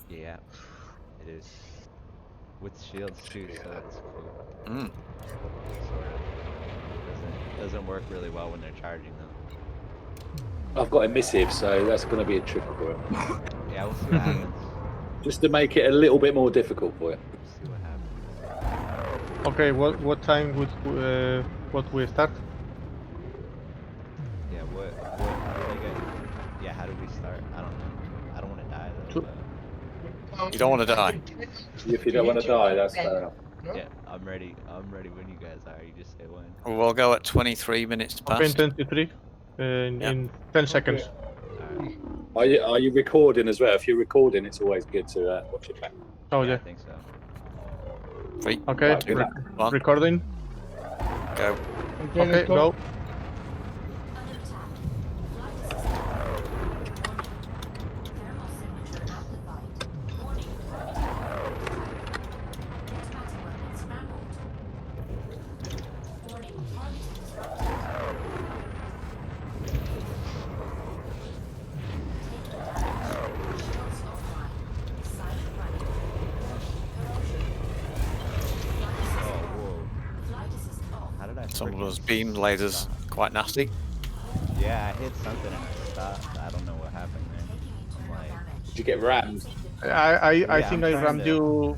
Yeah, it is. With shields too, so it's cool. Mm. Sort of. Doesn't work really well when they're charging though. I've got emissive, so that's going to be a trick for it. Yeah, we'll see what happens. Just to make it a little bit more difficult for you. We'll see what happens. Okay, what time would what we start? Yeah, what do they get? Yeah, how do we start? I don't know. I don't want to die though. But... You don't want to die. If you don't want to die, that's fair enough. Yeah, I'm ready. I'm ready when you guys are. You just say when. We'll go at 23 minutes past. 23 in 10 seconds. Alright. Are you recording as well? If you're recording, it's always good to watch it back. Oh I yeah. think so. 3, Okay, Right, do that. 1, recording. go. Okay, go. How did I? Some of frickin' those beam lasers quite nasty. Yeah, I hit something and I stopped. I don't know what happened there. I'm like, Did you get rammed? I Yeah, think I'm I trying rammed to- you.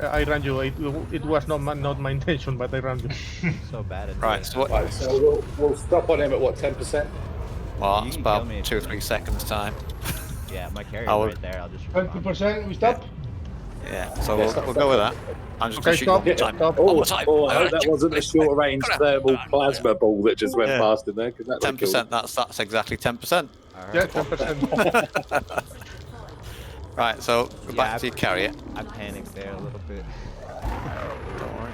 I ran you. It was not my intention, but I rammed you. so bad at Right, this. so what? Right, so we'll stop on him at what, 10%? Well, You it's can kill about me if 2 or you 3 want. seconds time. Yeah, my carrier's I would- right there. I'll just. respond. 20%, we stop? Yeah, so Yeah, stop, we'll stop, go with stop. that. I'm just Okay, going to shoot stop, one more time. stop. One Oh, more time. I hope that wasn't a short-range thermal plasma ball that just went Yeah. past in there. 'Cause that would've 10%, that's exactly 10%. All Yeah, right. 10%. Right, so go Yeah, back to your carrier. I panicked there a little bit. Don't worry.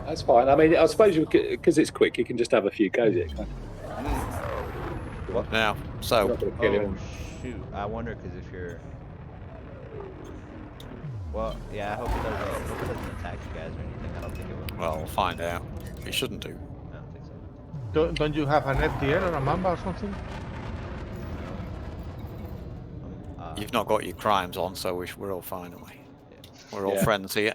That's fine. I mean, I suppose because it's quick, you can just have a few goes at it. Can't you? Now, You're so not gonna kill Oh him. shoot! I wonder because if you're. Well, yeah. I hope it doesn't attack you guys or anything. I don't think it will. well, we'll find out. It shouldn't do. I don't think so. Don't you have an FDL or a Mamba or something? You've not got your crimes on, so we're all fine, aren't we? We're all Yeah. friends here.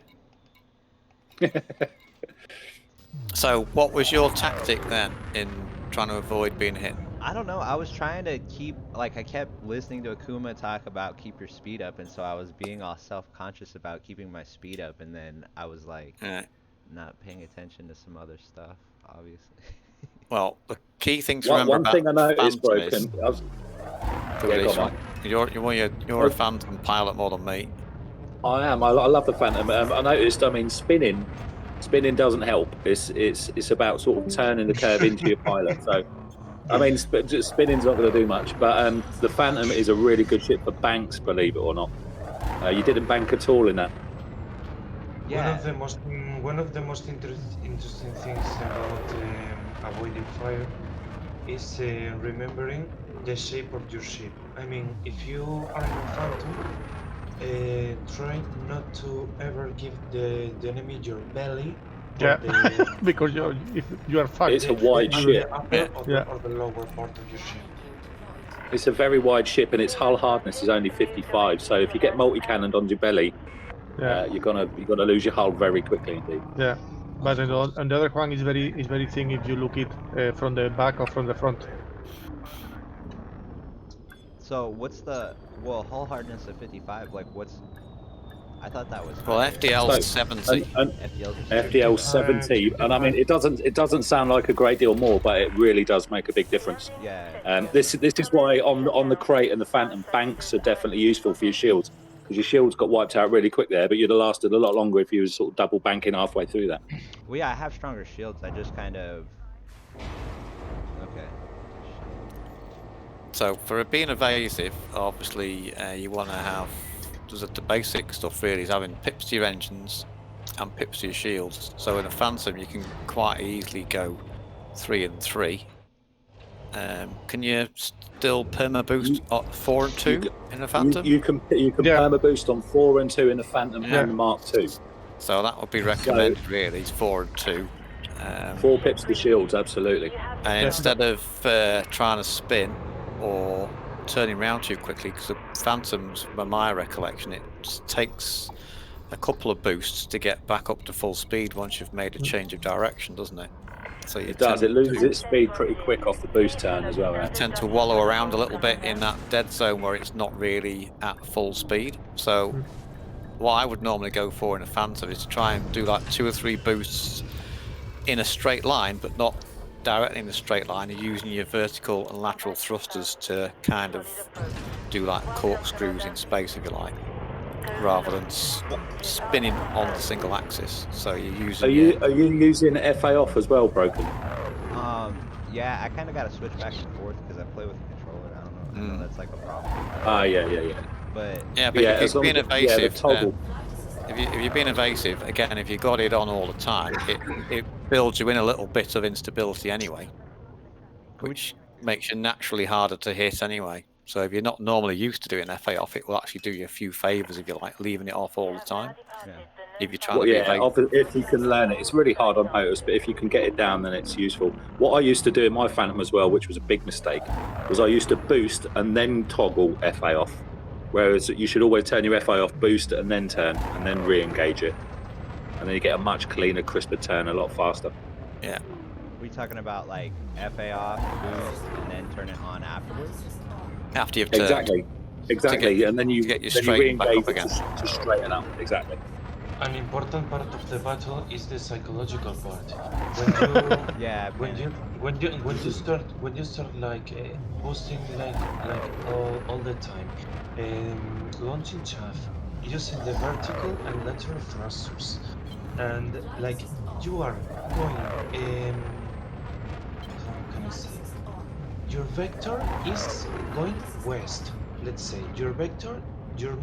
So, what was your tactic then in trying to avoid being hit? I don't know. I was trying to keep I kept listening to Akuma talk about keep your speed up, and so I was being all self-conscious about keeping my speed up, and then I was like Yeah. not paying attention to some other stuff, obviously. Well, the key thing to One, remember one about thing I noticed, Phantom is- broken. I was, Go Yeah, with go this on, one. You're a Phantom pilot more than me. I am. I love the Phantom. I noticed. I mean, spinning doesn't help. It's about sort of turning the curve into your pilot. So, I mean, spinning's not going to do much. But the Phantom is a really good ship for banks, believe it or not. You didn't bank at all in that. Yeah. One of the most interesting things about avoiding fire is remembering the shape of your ship. I mean, if you are in a Phantom, try not to ever give the enemy your belly. or Yeah, the- because if you are fucked. It's a wide or ship. the upper Yeah. or, Yeah. or the lower part of your ship. It's a very wide ship, and its hull hardness is only 55. So if you get multi-cannoned on your belly, Yeah, you're gonna lose your hull very quickly indeed. yeah. But on the other one is very thin if you look it from the back or from the front. So what's the hull hardness of 55? Like what's? I thought that was. Well, higher. FDL So- 70. And FDL's FDL 70, and I mean it doesn't sound like a great deal more, but it really does make a big difference. Yeah. This is why on the crate and the Phantom, banks are definitely useful for your shields, because your shields got wiped out really quick there, but you'd have lasted a lot longer if you was sort of double banking halfway through that. Well, yeah, I have stronger shields. I just kind of. Okay. So, for being evasive, obviously you want to have the basic stuff really is having pips to your engines and pips to your shields. So in a Phantom you can quite easily go 3 and 3. Can you still perma boost 4 and 2 in a Phantom? You can Yeah. perma boost on 4 and 2 in the Phantom Yeah. and the Mark II. So that would be recommended really, is 4 and 2. 4 pips to shields, absolutely. And instead of trying to spin or turning around too quickly because the Phantoms, by my recollection, it takes a couple of boosts to get back up to full speed once you've made a change of direction, doesn't it? So you It does. It loses its speed pretty quick off the boost turn as well, right? tend to wallow around a little bit in that dead zone where it's not really at full speed. So what I would normally go for in a Phantom is to try and do like 2 or 3 boosts in a straight line, but not directly in a straight line. You're using your vertical and lateral thrusters to kind of do like corkscrews in space, if you like, rather than spinning on the single axis. So you're using. Are you using FA off as well, Broken? Yeah, I kind of got to switch back and forth because I play with the controller. I don't know. I know that's like a problem. Yeah. But if you're being evasive, toggle. if you're being evasive, again, if you got it on all the time, it builds you in a little bit of instability anyway, which makes you naturally harder to hit anyway. So if you're not normally used to doing FA off, it will actually do you a few favours if you like leaving it off all the time. Yeah. If you're trying to be evasive. If you can learn it, it's really hard on motors, but if you can get it down, then it's useful. What I used to do in my Phantom as well, which was a big mistake, was I used to boost and then toggle FA off. Whereas you should always turn your FA off, boost and then turn, and then re-engage it. And then you get a much cleaner, crisper turn a lot faster. Yeah. We talking about like FA off, boost, and then turn it on afterwards? After you've turned. Exactly. And then you re-engage again to straighten up. Exactly. An important part of the battle is the psychological part. When you start like boosting like all the time, launching chaff, using the vertical and lateral thrusters, and like you are going, how can I say? Your vector is going west. Let's say your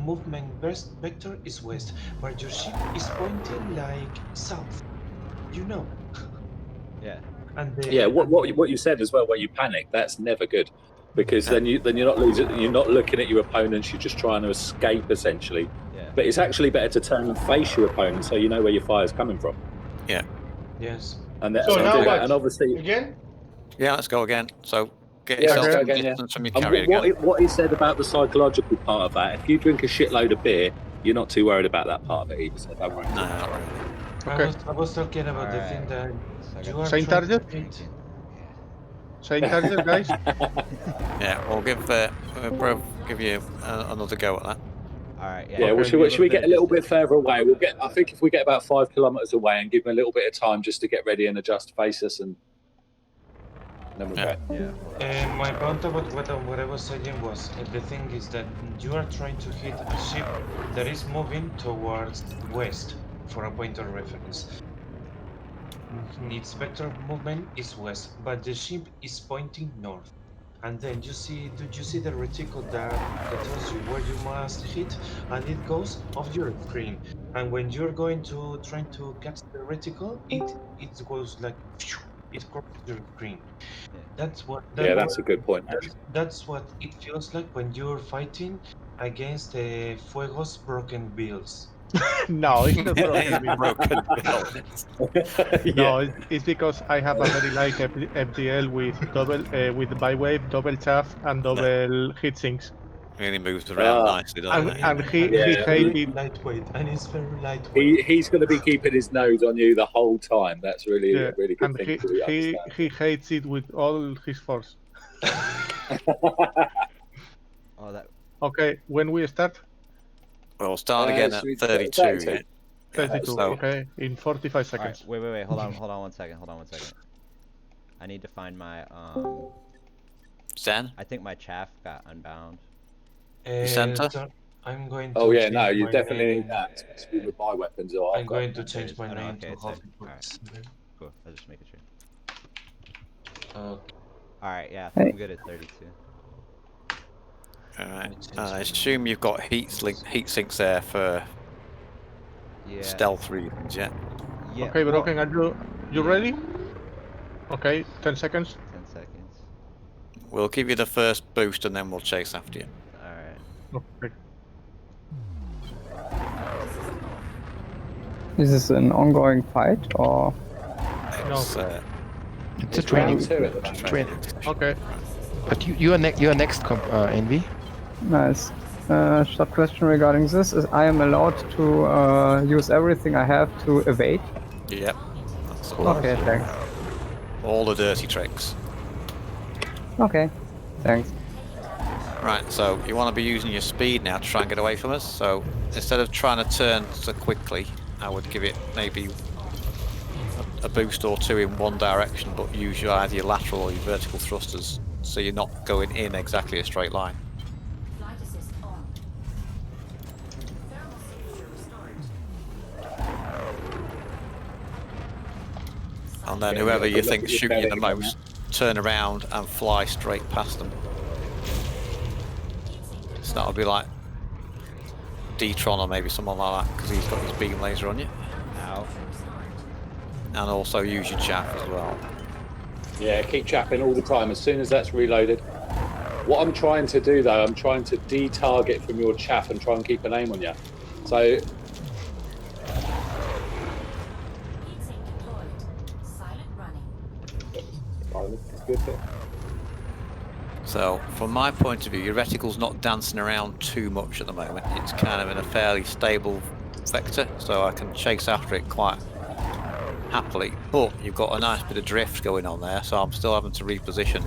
movement vector is west, but your ship is pointing like south. You know. Yeah. And what you said as well, where you panic, that's never good, because then you're not looking at your opponents. You're just trying to escape essentially. Yeah. But it's actually better to turn and face your opponent so you know where your fire's coming from. Yeah. Yes. And obviously again. Yeah, let's go again. So get yourself some distance from your carrier again. What he said about the psychological part of that, if you drink a shitload of beer, you're not too worried about that part of it either, so don't worry. No, not really. Okay. I was talking about the thing that you are Same trying target? to hit. Same target, guys. Yeah, we'll give you another go at that. All right. Yeah. Well, should we get a little bit further away? I think if we get about 5 kilometers away and give them a little bit of time just to get ready and adjust to face us, and then we'll go. Yeah. My point about what I was saying was the thing is that you are trying to hit a ship that is moving towards west for a point of reference. Its vector of movement is west, but the ship is pointing north. And then do you see the reticle that tells you where you must hit, and it goes off your screen. And when you're going to trying to catch the reticle, it goes like it crosses your screen. That's what. That's a good point. That's what it feels like when you're fighting against the Fuego's broken bills. No, it's not broken. Broken. No, it's because I have a very light FDL with with bywave, double chaff, and double heat sinks. Really moves around nicely, doesn't it? And he hated lightweight, and it's very lightweight. He's going to be keeping his nose on you the whole time. That's really a really good and thing to understand. he hates it with all his force. Okay, when we start? We'll start again at 32. 32. So, okay, in 45 seconds. Right, wait. Hold on 1 second. I need to find my Zen? I think my chaff got unbound. Center? I'm going to. Oh yeah, no, you definitely need that, especially with my weapons. I'm going to change my name to Huffy. Cool. I'll just make it sure. All right, yeah, I'm good at 32. Alright, I assume you've got heat sinks there for stealth reasons, yeah? Yeah. Okay, Broken, are you ready? Okay, 10 seconds. 10 seconds. We'll give you the first boost and then we'll chase after you. Alright. Okay. Is this an ongoing fight or? It's, it's a training. Training. Okay. But you are next, Envy. Nice. Short question regarding this is I am allowed to use everything I have to evade. Yep. That's all. Okay, thanks. All the dirty tricks. Okay, thanks. Right, so you want to be using your speed now to try and get away from us. So instead of trying to turn so quickly, I would give it maybe a boost or two in one direction, but use either your lateral or your vertical thrusters, so you're not going in exactly a straight line. And then whoever you think's shooting you the most, turn around and fly straight past them. So that'll be like D-Tron or maybe someone like that, because he's got his beam laser on you. Ow. And also use your chaff as well. Yeah, keep chapping all the time as soon as that's reloaded. What I'm trying to do though, I'm trying to de-target from your chaff and try and keep an aim on you. So that's good. So from my point of view, your reticle's not dancing around too much at the moment. It's kind of in a fairly stable vector, so I can chase after it quite happily. But you've got a nice bit of drift going on there, so I'm still having to reposition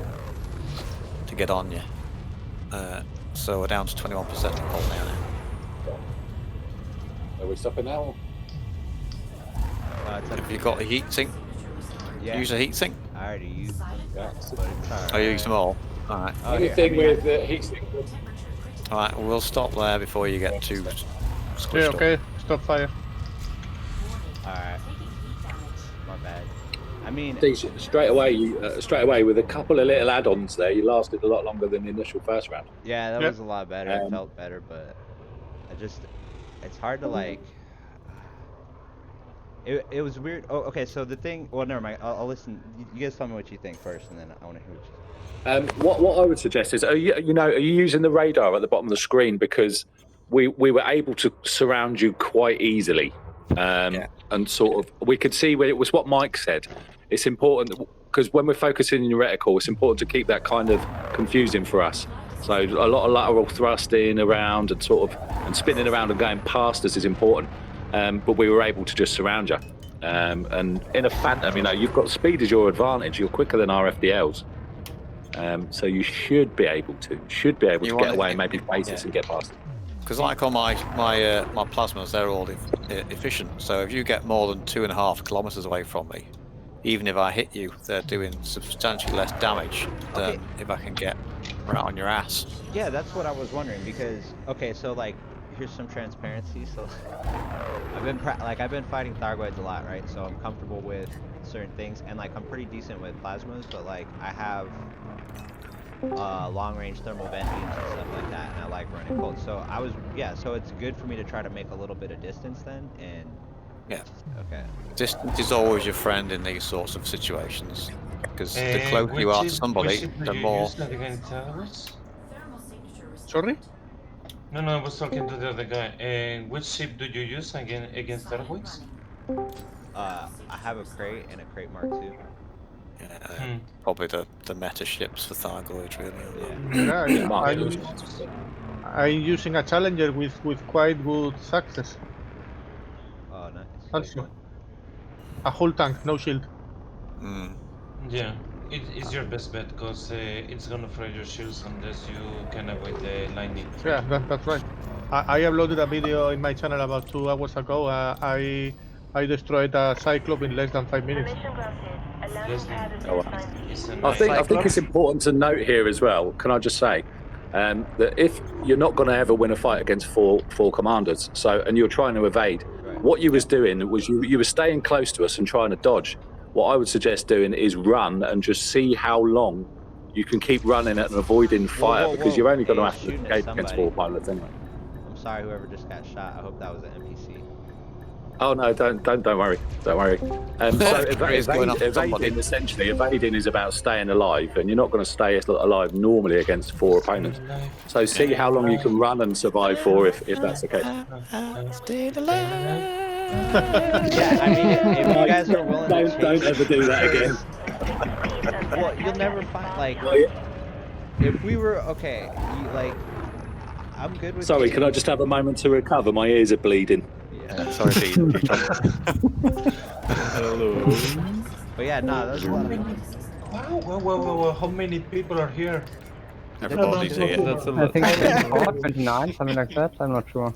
to get on you. So we're down to 21% hold now. Are we stopping now? Have you got a heat sink? Yeah. Use a heat sink? I already used them. Yeah. But it's alright. I use them all. Alright. Oh, Anything here, I mean, with heat sink. Alright, we'll stop there before you get too squished Yeah, up. okay. Stop fire. Alright. My bad. I mean, Straight away with a couple of little add-ons there, you lasted a lot longer than the initial first round. yeah, that Yep. was a lot better. It felt better, but it's hard to like. It was weird. Oh, okay. So the thing. Well, never mind. I'll listen. You guys tell me what you think first, and then I want to hear what you. What I would suggest is, are you using the radar at the bottom of the screen, because we were able to surround you quite easily, and sort of we could see where it was what Mike said. It's important because when we're focusing in your reticle, it's important to keep that kind of confusing for us. So a lot of lateral thrusting around and sort of and spinning around and going past us is important. But we were able to just surround you. And in a Phantom, you've got speed as your advantage. You're quicker than our FDLs. So you should be able to get away and maybe face us and get past it. Because like on my plasmas, they're all efficient. So if you get more than 2.5 kilometers away from me, even if I hit you, they're doing substantially less damage than if I can get right on your ass. Yeah, that's what I was wondering because so like here's some transparency. So I've been fighting Thargoids a lot, right? So I'm comfortable with certain things, and like I'm pretty decent with plasmas, but like I have long range thermal vent beams and stuff like that, and I like running cold. So so it's good for me to try to make a little bit of distance then, and okay. Distance is always your friend in these sorts of situations, because the closer you are to somebody, the more. Sorry? No, I was talking to the other guy. Which ship do you use against Thargoids? I have a crate and a crate Mark II. Probably the meta ships for Thargoid, Yeah, really. I'm using a Challenger with quite good success. Oh, nice. Also, a whole tank, no shield. Yeah, it's your best bet because it's gonna fry your shields unless you can avoid the lightning. Yeah, that's right. I uploaded a video in my channel about 2 hours ago. I destroyed a Cyclope in less than 5 minutes. I think it's important to note here as well. Can I just say that if you're not going to ever win a fight against four commanders, and you're trying to evade, what you was doing was you were staying close to us and trying to dodge. What I would suggest doing is run and just see how long you can keep running and avoiding fire, because you're only going to have to escape against 4 pilots anyway. I'm sorry, whoever just got shot. I hope that was an NPC. Oh no, don't worry. So evading is about staying alive, and you're not going to stay alive normally against 4 opponents. So see how long you can run and survive for, if that's the case. Yeah, I mean, if you guys are willing to don't ever do that again. Well, you'll never find, like, if we were okay, like I'm good with. Sorry, can I just have a moment to recover? My ears are bleeding. Yeah. Sorry, Pete. Hello. But yeah, nah, that's a lot of fun. Wow, how many people are here? Everybody's here. I think 24, 29, something like that. I'm not sure.